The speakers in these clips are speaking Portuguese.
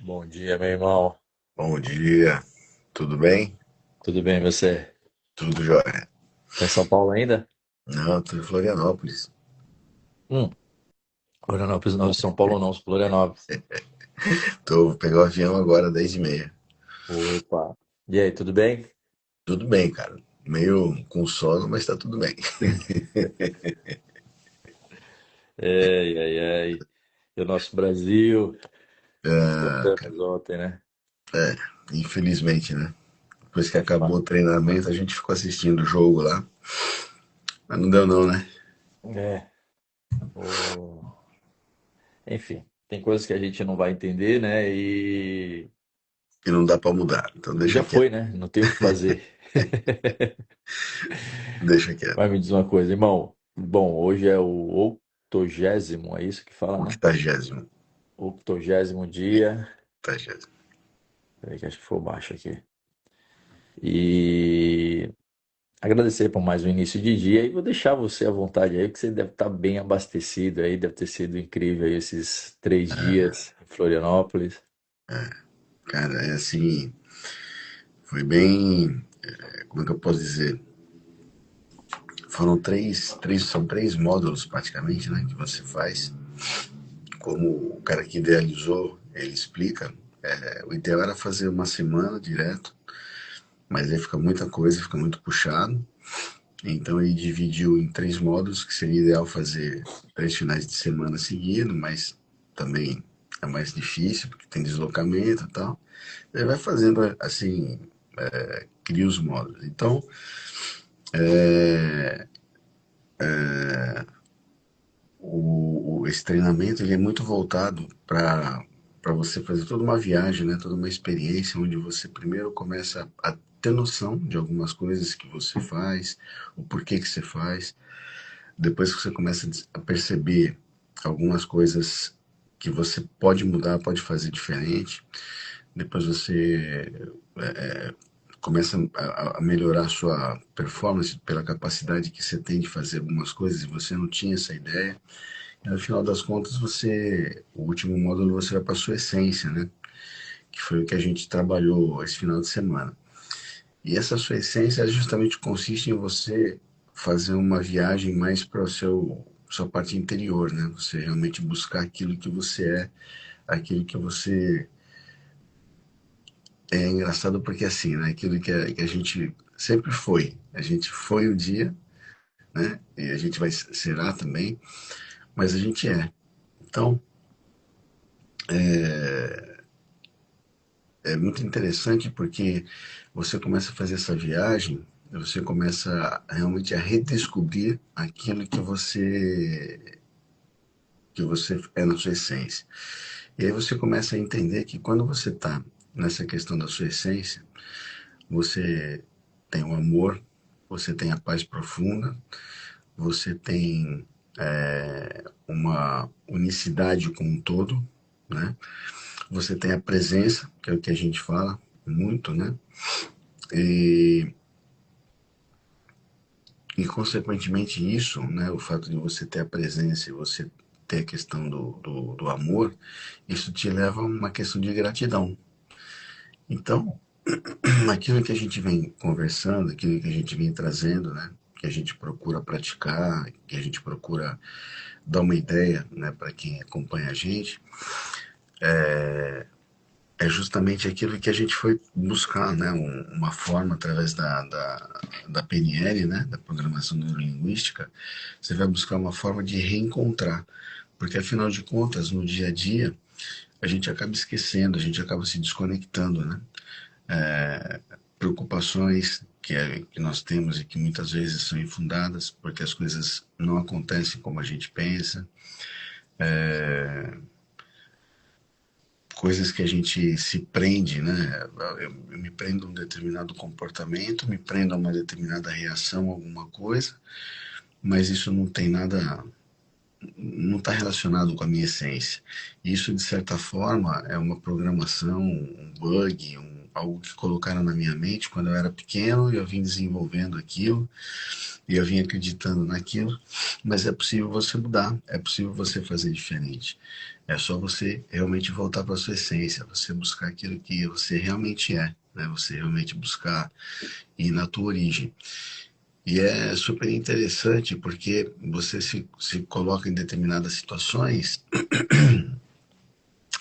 Bom dia, meu irmão. Bom dia, tudo bem? Tudo bem, você? Tudo jóia. Tá em São Paulo ainda? Não, tô em Florianópolis. Hum, Florianópolis não, São Paulo não, Florianópolis. Vou pegar o avião agora, 10h30. Opa. E aí, tudo bem? Tudo bem, cara. Meio com sono, mas tá tudo bem. Ai, ai, ai. E o nosso Brasil? Ah, cara, Sofremos ontem, né? infelizmente, né? Depois que É acabou o fato. treinamento, a gente ficou assistindo o jogo lá. Mas não deu não, né? É. o- Enfim, tem coisas que a gente não vai entender, né? E não dá pra mudar. Então E deixa já quieto. foi, né? Não tem o que fazer. Deixa quieto. Mas me diz uma coisa, irmão. Bom, hoje é o 80º, é isso que fala, né? 80º. 80º dia. 80º. Peraí que acho que foi baixo aqui. E agradecer por mais um início de dia e vou deixar você à vontade aí, que você deve estar bem abastecido aí, deve ter sido incrível aí esses 3 dias em Florianópolis. Cara, é assim, foi bem, como é que eu posso dizer? Foram são três módulos praticamente, né, que você faz. Como o cara que idealizou, ele explica, o ideal era fazer uma semana direto, mas aí fica muita coisa, fica muito puxado. Então ele dividiu em três módulos, que seria ideal fazer 3 finais de semana seguidos, mas também é mais difícil, porque tem deslocamento e tal. Ele vai fazendo assim, cria os módulos. Então, esse treinamento ele é muito voltado para você fazer toda uma viagem, né? Toda uma experiência onde você primeiro começa a ter noção de algumas coisas que você faz, o porquê que você faz. Depois que você começa a perceber algumas coisas que você pode mudar, pode fazer diferente. Depois você começa a melhorar a sua performance pela capacidade que você tem de fazer algumas coisas e você não tinha essa ideia. E no final das contas, o último módulo você vai para a sua essência, né? Que foi o que a gente trabalhou esse final de semana. E essa sua essência justamente consiste em você fazer uma viagem mais para o sua parte interior, né? Você realmente buscar aquilo que você é, aquilo que você é engraçado porque assim, né? Aquilo que a gente sempre foi. A gente foi um dia, né? E a gente vai será também, mas a gente é. Então, é muito interessante porque você começa a fazer essa viagem, você começa realmente a redescobrir aquilo que você é na sua essência. E aí você começa a entender que quando você está nessa questão da sua essência, você tem o amor, você tem a paz profunda, você tem uma unicidade com o todo, né? Você tem a presença, que é o que a gente fala muito, né? E, e consequentemente isso, né, o fato de você ter a presença e você ter a questão do amor, isso te leva a uma questão de gratidão. Então, aquilo que a gente vem conversando, aquilo que a gente vem trazendo, né, que a gente procura praticar, que a gente procura dar uma ideia, né, para quem acompanha a gente, é justamente aquilo que a gente foi buscar, né, uma forma através da PNL, né, da programação neurolinguística, você vai buscar uma forma de reencontrar, porque afinal de contas, no dia a dia, a gente acaba esquecendo, a gente acaba se desconectando, né, preocupações que nós temos e que muitas vezes são infundadas, porque as coisas não acontecem como a gente pensa, coisas que a gente se prende, né? Eu me prendo a um determinado comportamento, me prendo a uma determinada reação a alguma coisa, mas isso não tem nada, não está relacionado com a minha essência. Isso, de certa forma, é uma programação, um bug, algo que colocaram na minha mente quando eu era pequeno e eu vim desenvolvendo aquilo e eu vim acreditando naquilo, mas é possível você mudar, é possível você fazer diferente. É só você realmente voltar para sua essência, você buscar aquilo que você realmente é, né? Você realmente buscar ir na tua origem. E é super interessante porque você se coloca em determinadas situações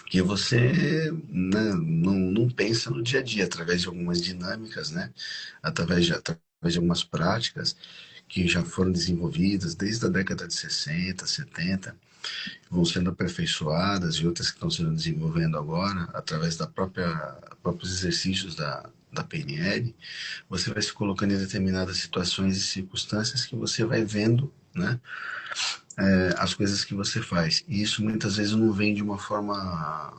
que você, né, não pensa no dia a dia, através de algumas dinâmicas, né? Através de algumas práticas que já foram desenvolvidas desde a década de 60, 70, vão sendo aperfeiçoadas e outras que estão sendo desenvolvendo agora, através da próprios exercícios da PNL, você vai se colocando em determinadas situações e circunstâncias que você vai vendo, né, as coisas que você faz. E isso muitas vezes não vem de uma forma.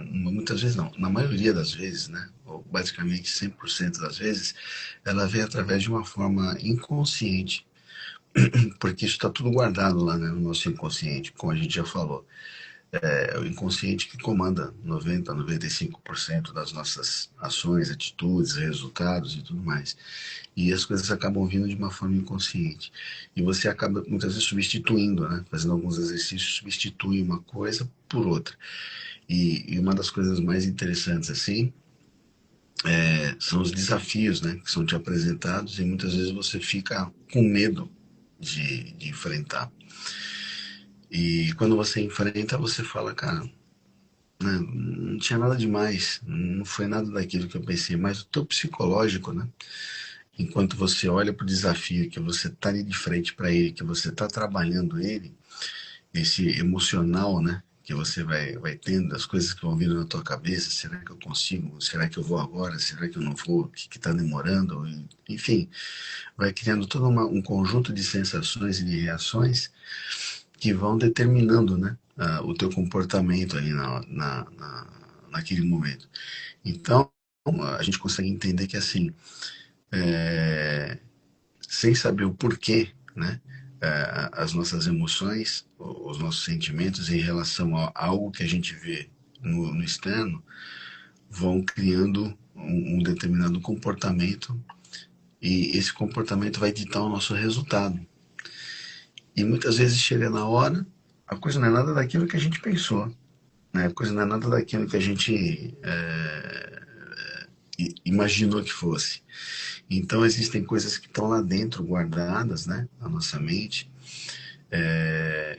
Muitas vezes não, na maioria das vezes, né? Ou basicamente 100% das vezes, ela vem através de uma forma inconsciente, porque isso está tudo guardado lá, né, no nosso inconsciente, como a gente já falou. É o inconsciente que comanda 90, 95% das nossas ações, atitudes, resultados e tudo mais. E as coisas acabam vindo de uma forma inconsciente. E você acaba muitas vezes substituindo, né? Fazendo alguns exercícios, substitui uma coisa por outra. E uma das coisas mais interessantes assim são os desafios, né? Que são te apresentados e muitas vezes você fica com medo de enfrentar. E quando você enfrenta, você fala, cara, né, não tinha nada demais, não foi nada daquilo que eu pensei, mas o teu psicológico, né? Enquanto você olha para o desafio, que você está ali de frente para ele, que você está trabalhando ele, esse emocional, né? Que você vai tendo, as coisas que vão vindo na tua cabeça, será que eu consigo? Será que eu vou agora? Será que eu não vou? O que está demorando? Enfim, vai criando todo um conjunto de sensações e de reações que vão determinando, né? O teu comportamento ali naquele momento. Então, a gente consegue entender que assim, sem saber o porquê, né? As nossas emoções, os nossos sentimentos em relação a algo que a gente vê no externo, vão criando determinado comportamento e esse comportamento vai ditar o nosso resultado. E muitas vezes chega na hora, a coisa não é nada daquilo que a gente pensou, né? A coisa não é nada daquilo que a gente imaginou que fosse. Então existem coisas que estão lá dentro guardadas, né, na nossa mente,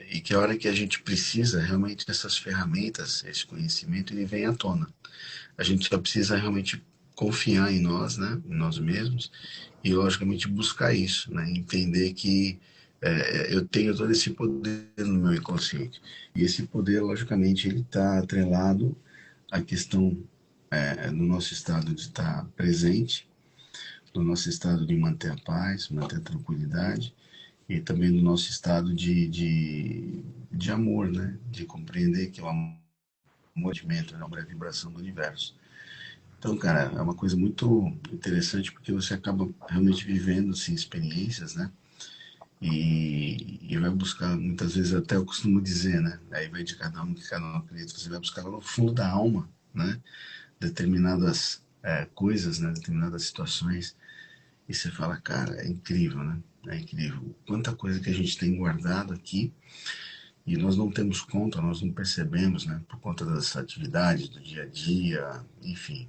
e que a hora que a gente precisa realmente dessas ferramentas, esse conhecimento, ele vem à tona. A gente só precisa realmente confiar em nós, né, em nós mesmos, e logicamente buscar isso, né, entender que eu tenho todo esse poder no meu inconsciente. E esse poder, logicamente, ele está atrelado à questão do nosso estado de estar presente, do nosso estado de manter a paz, manter a tranquilidade, e também do nosso estado de amor, né? De compreender que o amor é um movimento, é uma vibração do universo. Então, cara, é uma coisa muito interessante porque você acaba realmente vivendo assim, experiências, né? E vai buscar, muitas vezes até eu costumo dizer, né? Aí vai de cada um que cada um acredita, você vai buscar lá no fundo da alma, né? Determinadas coisas, né? Determinadas situações. E você fala, cara, é incrível, né? É incrível. Quanta coisa que a gente tem guardado aqui e nós não temos conta, nós não percebemos, né? Por conta das atividades do dia a dia, enfim.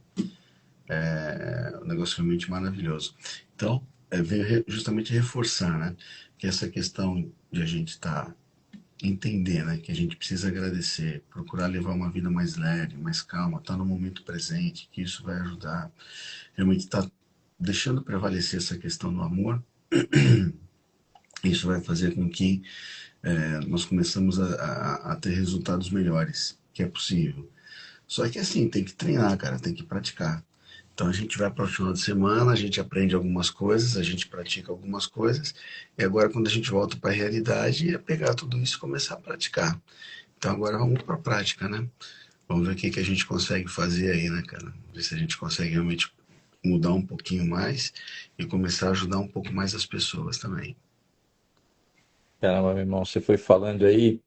É um negócio realmente maravilhoso. Então, veio justamente reforçar, né? Que essa questão de a gente estar entender, né, que a gente precisa agradecer, procurar levar uma vida mais leve, mais calma, estar no momento presente, que isso vai ajudar. Realmente estar deixando prevalecer essa questão do amor, isso vai fazer com que nós começamos a ter resultados melhores, que é possível. Só que assim, tem que treinar, cara, tem que praticar. Então a gente vai para o final de semana, a gente aprende algumas coisas, a gente pratica algumas coisas, e agora quando a gente volta para a realidade, é pegar tudo isso e começar a praticar. Então agora vamos para a prática, né? Vamos ver o que, que a gente consegue fazer aí, né, cara? Ver se a gente consegue realmente mudar um pouquinho mais e começar a ajudar um pouco mais as pessoas também. Caramba, meu irmão, você foi falando aí,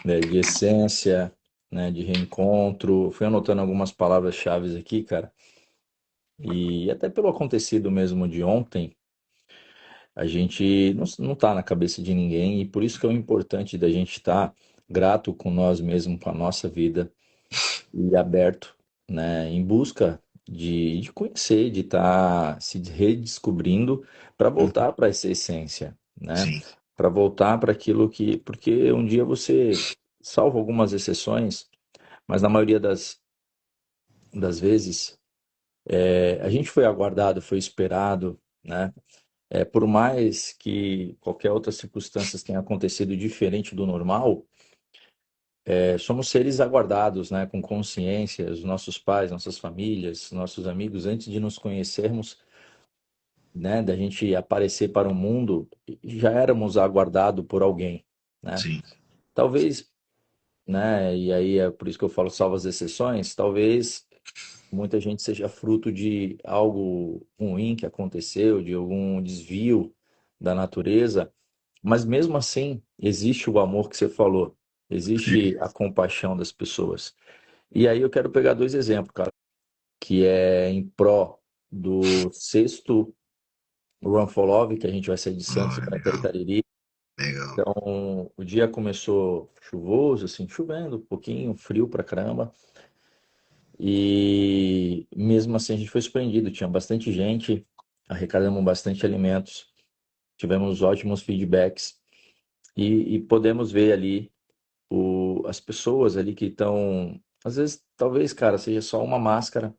né, de essência, né, de reencontro. Fui anotando algumas palavras-chave aqui, cara. E até pelo acontecido mesmo de ontem, a gente não tá na cabeça de ninguém e por isso que é o importante da gente estar grato com nós mesmos, com a nossa vida e aberto, né, em busca de conhecer, de estar se redescobrindo para Uhum. voltar para essa essência, né? Sim, Para voltar para aquilo que, porque um dia você, salvo algumas exceções, mas na maioria das vezes, a gente foi aguardado, foi esperado, né? Por mais que qualquer outra circunstância tenha acontecido diferente do normal, somos seres aguardados, né, com consciência, os nossos pais, nossas famílias, nossos amigos, antes de nos conhecermos, né, da gente aparecer para o mundo, já éramos aguardados por alguém, né? sim, Talvez, né, e aí é por isso que eu falo salvo as exceções, talvez muita gente seja fruto de algo ruim que aconteceu, de algum desvio da natureza, mas mesmo assim existe o amor que você falou, existe sim. a compaixão das pessoas. E aí eu quero pegar dois exemplos, cara, que é em pró do sexto Run for Love, que a gente vai sair de Santos Oh, e é vai para legal, Itariri. legal. Então, o dia começou chuvoso, assim, chovendo um pouquinho, frio pra caramba. E mesmo assim a gente foi surpreendido, tinha bastante gente, arrecadamos bastante alimentos, tivemos ótimos feedbacks e podemos ver ali as pessoas ali que estão, às vezes, talvez, cara, seja só uma máscara,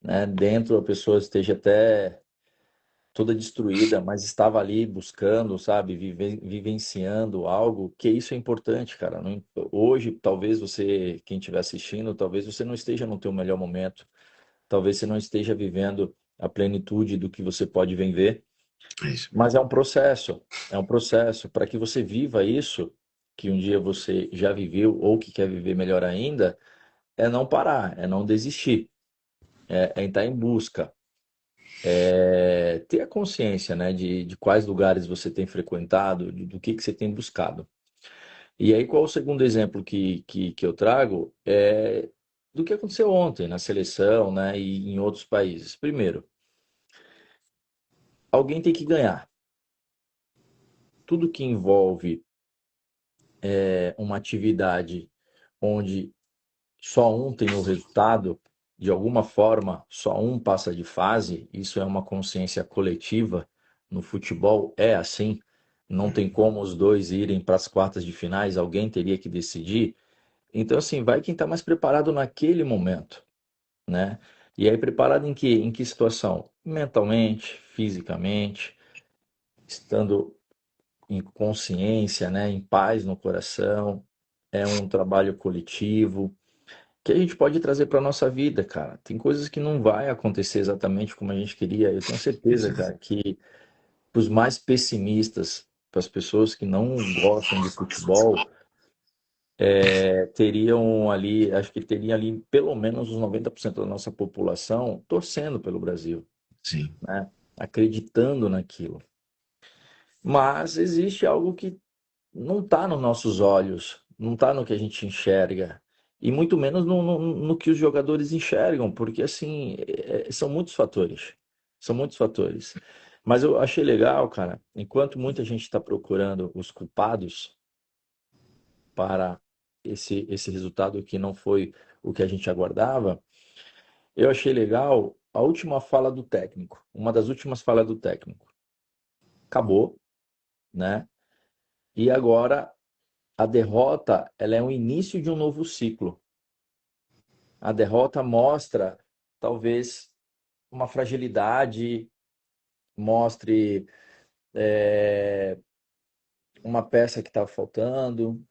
né? Dentro a pessoa esteja até toda destruída, mas estava ali buscando, sabe, vivenciando algo, que isso é importante, cara. Hoje, talvez você, quem estiver assistindo, talvez você não esteja no teu melhor momento, talvez você não esteja vivendo a plenitude do que você pode viver, É isso mas mesmo. é um processo para que você viva isso que um dia você já viveu ou que quer viver melhor ainda, é não parar, é não desistir, é estar em busca, ter a consciência, né, de quais lugares você tem frequentado, do que você tem buscado. E aí, qual o segundo exemplo que eu trago? É do que aconteceu ontem na seleção, né, e em outros países. Primeiro, alguém tem que ganhar. Tudo que envolve uma atividade onde só um tem o resultado, de alguma forma, só um passa de fase, isso é uma consciência coletiva. No futebol é assim, não tem como os dois irem para as quartas de finais, alguém teria que decidir. Então, assim, vai quem está mais preparado naquele momento, né? E aí, preparado em que situação? Mentalmente, fisicamente, estando em consciência, né? Em paz no coração. É um trabalho coletivo que a gente pode trazer para nossa vida, cara. Tem coisas que não vai acontecer exatamente como a gente queria. Eu tenho certeza, Exato. cara, que para os mais pessimistas, para as pessoas que não gostam de futebol, teriam ali, acho que teria ali pelo menos uns 90% da nossa população torcendo pelo Brasil, Sim, né? Acreditando naquilo. Mas existe algo que não está nos nossos olhos, não está no que a gente enxerga, e muito menos no que os jogadores enxergam, porque assim, são muitos fatores. São muitos fatores. Mas eu achei legal, cara, enquanto muita gente está procurando os culpados para esse resultado que não foi o que a gente aguardava, eu achei legal a última fala do técnico, uma das últimas falas do técnico. Acabou, né? E agora a derrota, ela é o início de um novo ciclo. A derrota mostra, talvez, uma fragilidade, mostre uma peça que está faltando,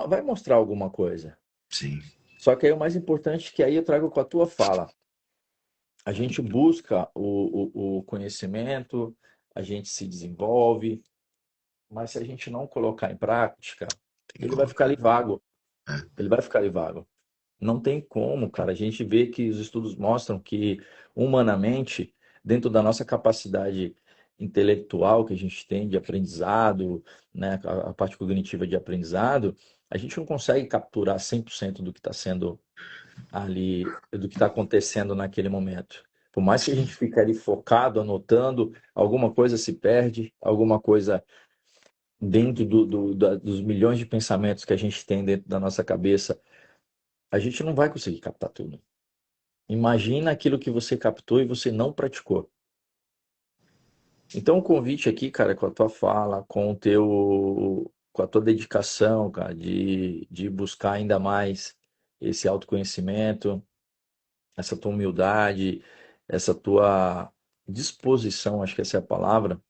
vai mostrar alguma coisa. sim, Só que aí o mais importante é que aí eu trago com a tua fala. A gente busca o conhecimento, a gente se desenvolve, mas se a gente não colocar em prática, tem que ele vai ficar colocar. ali vago. É, Ele vai ficar ali vago. Não tem como, cara. A gente vê que os estudos mostram que, humanamente, dentro da nossa capacidade intelectual que a gente tem de aprendizado, né, a parte cognitiva de aprendizado, a gente não consegue capturar 100% do que está sendo ali, do que está acontecendo naquele momento. Por mais que a sim, gente fique ali focado, anotando, alguma coisa se perde, alguma coisa dentro dos milhões de pensamentos que a gente tem dentro da nossa cabeça, a gente não vai conseguir captar tudo. Imagina aquilo que você captou e você não praticou. Então, o convite aqui, cara, com a tua fala, com a tua dedicação, cara, de buscar ainda mais esse autoconhecimento, essa tua humildade, essa tua disposição, acho que essa é a palavra,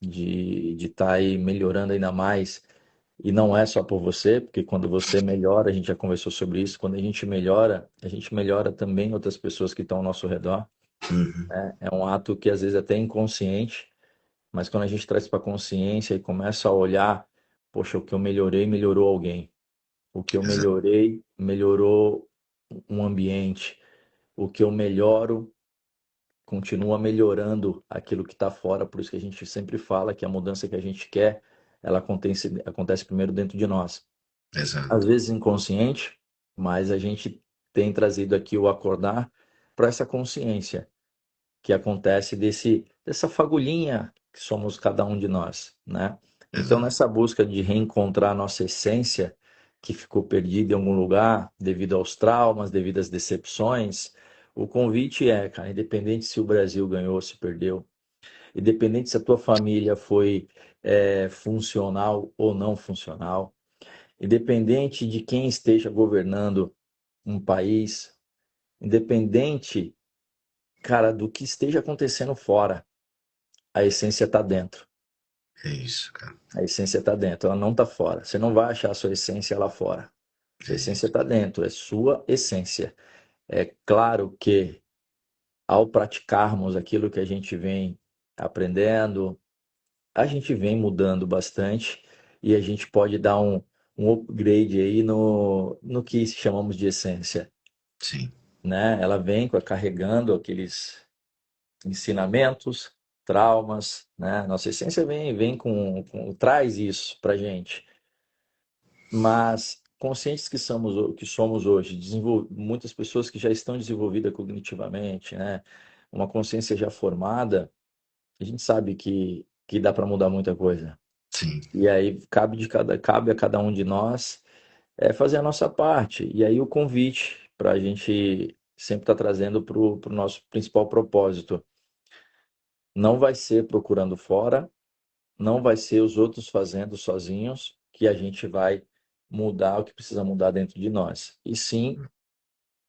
de estar aí melhorando ainda mais. E não é só por você, porque quando você melhora, a gente já conversou sobre isso, quando a gente melhora também outras pessoas que estão ao nosso redor. Uhum. É um ato que às vezes é até inconsciente, mas quando a gente traz para a consciência e começa a olhar, poxa, o que eu melhorei, melhorou alguém. O que eu Exa- melhorei, melhorou um ambiente. O que eu melhoro, continua melhorando aquilo que está fora. Por isso que a gente sempre fala que a mudança que a gente quer, ela acontece primeiro dentro de nós. Às Exato, vezes inconsciente, mas a gente tem trazido aqui o acordar para essa consciência que acontece dessa fagulhinha que somos cada um de nós, né? Então, exato, nessa busca de reencontrar a nossa essência, que ficou perdida em algum lugar devido aos traumas, devido às decepções, o convite é, cara, independente se o Brasil ganhou ou se perdeu, independente se a tua família foi funcional ou não funcional, independente de quem esteja governando um país, independente, cara, do que esteja acontecendo fora, a essência está dentro. é isso, cara, A essência está dentro, ela não está fora. Você não vai achar a sua essência lá fora. é Sua essência isso, está dentro, é sua essência. É claro que ao praticarmos aquilo que a gente vem aprendendo, a gente vem mudando bastante e a gente pode dar um upgrade aí no que chamamos de essência, sim, né? Ela vem carregando aqueles ensinamentos, traumas, né? Nossa essência vem traz isso para gente. Mas conscientes que somos hoje, muitas pessoas que já estão desenvolvidas cognitivamente, né? Uma consciência já formada, a gente sabe que dá para mudar muita coisa. sim, E aí cabe a cada um de nós fazer a nossa parte. E aí o convite para a gente sempre estar trazendo para o nosso principal propósito. Não vai ser procurando fora, não vai ser os outros fazendo sozinhos que a gente vai mudar o que precisa mudar dentro de nós. E sim,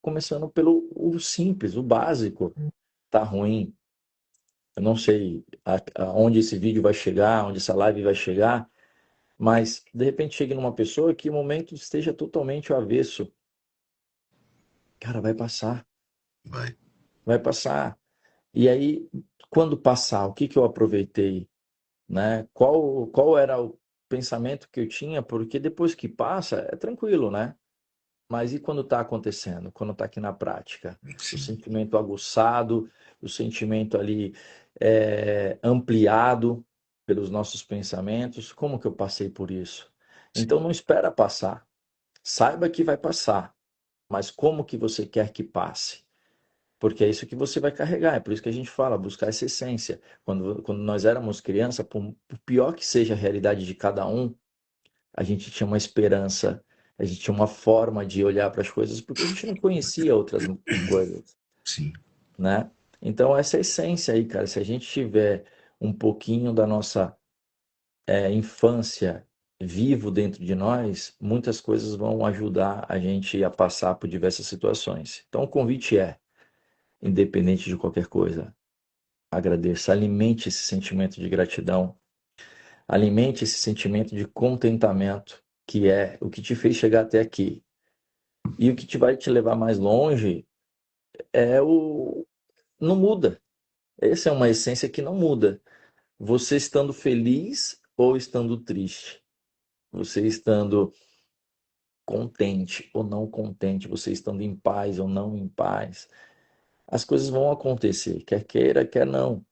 começando pelo o simples, o básico. Tá ruim. Eu não sei aonde esse vídeo vai chegar, onde essa live vai chegar, mas de repente chegue numa pessoa que o momento esteja totalmente ao avesso. Cara, vai passar, vai, vai passar. E aí, quando passar, o que que eu aproveitei, né? Qual era o pensamento que eu tinha? Porque depois que passa, é tranquilo, né? Mas e quando está acontecendo? Quando está aqui na prática? O sim, sentimento aguçado, o sentimento ali ampliado pelos nossos pensamentos. Como que eu passei por isso? sim, Então não espera passar. Saiba que vai passar, mas como que você quer que passe? Porque é isso que você vai carregar. É por isso que a gente fala, buscar essa essência. Quando nós éramos criança, por pior que seja a realidade de cada um, a gente tinha uma esperança, a gente tinha uma forma de olhar para as coisas, porque a gente não conhecia outras coisas, sim, né? Então, essa é a essência aí, cara, se a gente tiver um pouquinho da nossa infância vivo dentro de nós, muitas coisas vão ajudar a gente a passar por diversas situações. Então, o convite é, independente de qualquer coisa, agradeça, alimente esse sentimento de gratidão, alimente esse sentimento de contentamento, que é o que te fez chegar até aqui. E o que te vai te levar mais longe é o. Não muda. Essa é uma essência que não muda. Você estando feliz ou estando triste, você estando contente ou não contente, você estando em paz ou não em paz, as coisas vão acontecer, quer queira, quer não.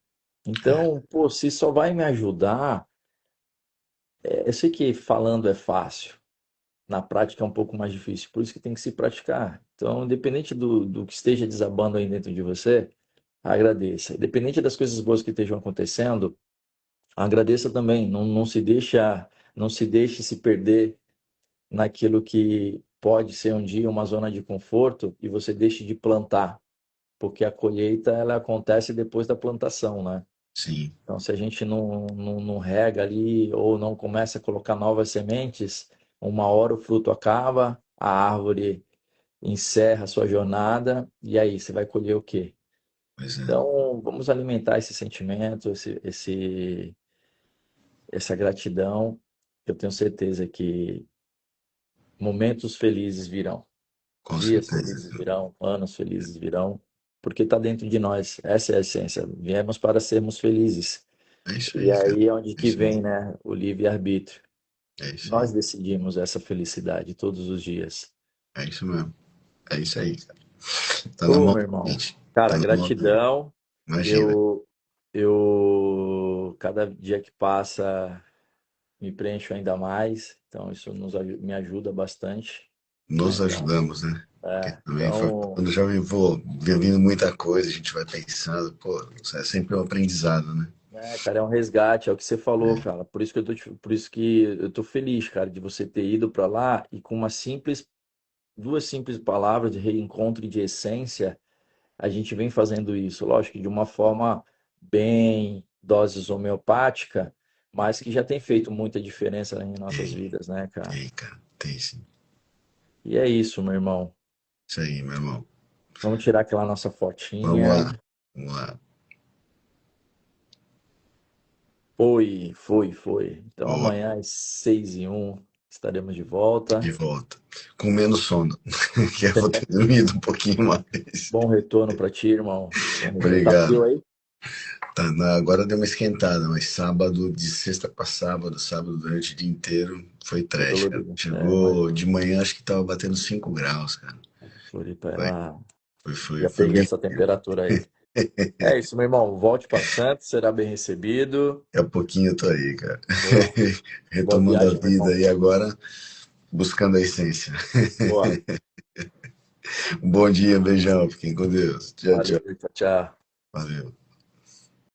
é, Então, pô, se só vai me ajudar, eu sei que falando é fácil, na prática é um pouco mais difícil, por isso que tem que se praticar. Então, independente do que esteja desabando aí dentro de você, agradeça. Independente das coisas boas que estejam acontecendo, agradeça também. Não se deixa Não se deixe se perder naquilo que pode ser um dia uma zona de conforto e você deixe de plantar, porque a colheita ela acontece depois da plantação, né? Sim, Então, se a gente não rega ali ou não começa a colocar novas sementes, uma hora o fruto acaba, a árvore encerra a sua jornada, e aí você vai colher o quê? pois é. Então, vamos alimentar esse sentimento, essa gratidão. Eu tenho certeza que momentos felizes virão, Com dias certeza, felizes cara. virão, anos felizes virão, porque está dentro de nós. Essa é a essência. Viemos para sermos felizes. É isso E aí, cara. aí é onde É que isso vem, aí. né, o livre-arbítrio. É isso Nós aí. decidimos essa felicidade todos os dias. É isso mesmo. É isso aí, cara. Tá na Ô, mão meu da irmão, gente. cara, Tá na mão da gente. gratidão. Imagina. Eu, cada dia que passa, me preencho ainda mais. Então, isso me ajuda bastante, né? Nos Então, ajudamos, né? Porque também foi, então, quando já vou vindo muita coisa, a gente vai pensando, pô, isso é sempre um aprendizado, né? cara, é um resgate, é o que você falou, cara. Por isso que por isso que eu tô feliz, cara, de você ter ido para lá e com duas simples palavras de reencontro e de essência, a gente vem fazendo isso, lógico, de uma forma bem doses homeopática, mas que já tem feito muita diferença em nossas Tem, vidas, né, cara? tem, cara, tem sim. E é isso, meu irmão. Isso aí, meu irmão. Vamos tirar aquela nossa Vamos fotinha. lá, vamos lá. Foi. Então Ó, amanhã às 6:01 estaremos de de volta. volta. Com menos sono, que eu vou ter dormido um pouquinho mais. Bom retorno para ti, irmão. Bom retorno. Tá frio Obrigado. aí? Tá, agora deu uma esquentada, mas sábado, de sexta para sábado, sábado durante o dia inteiro, foi Foi trash, cara. dolorido. É, mas Chegou de manhã, acho que tava batendo 5 graus, cara. Floripa, Foi, ela... foi, Já foi peguei bem. essa temperatura aí. É isso, meu irmão. Volte para Santos, será bem recebido. Daqui a pouquinho eu tô aí, cara. Boa. Boa Retomando a viagem, meu vida irmão. aí agora, buscando a essência. Boa. Um bom dia, beijão, fiquem com Deus. Tchau, tchau. Valeu, tchau, tchau. Valeu.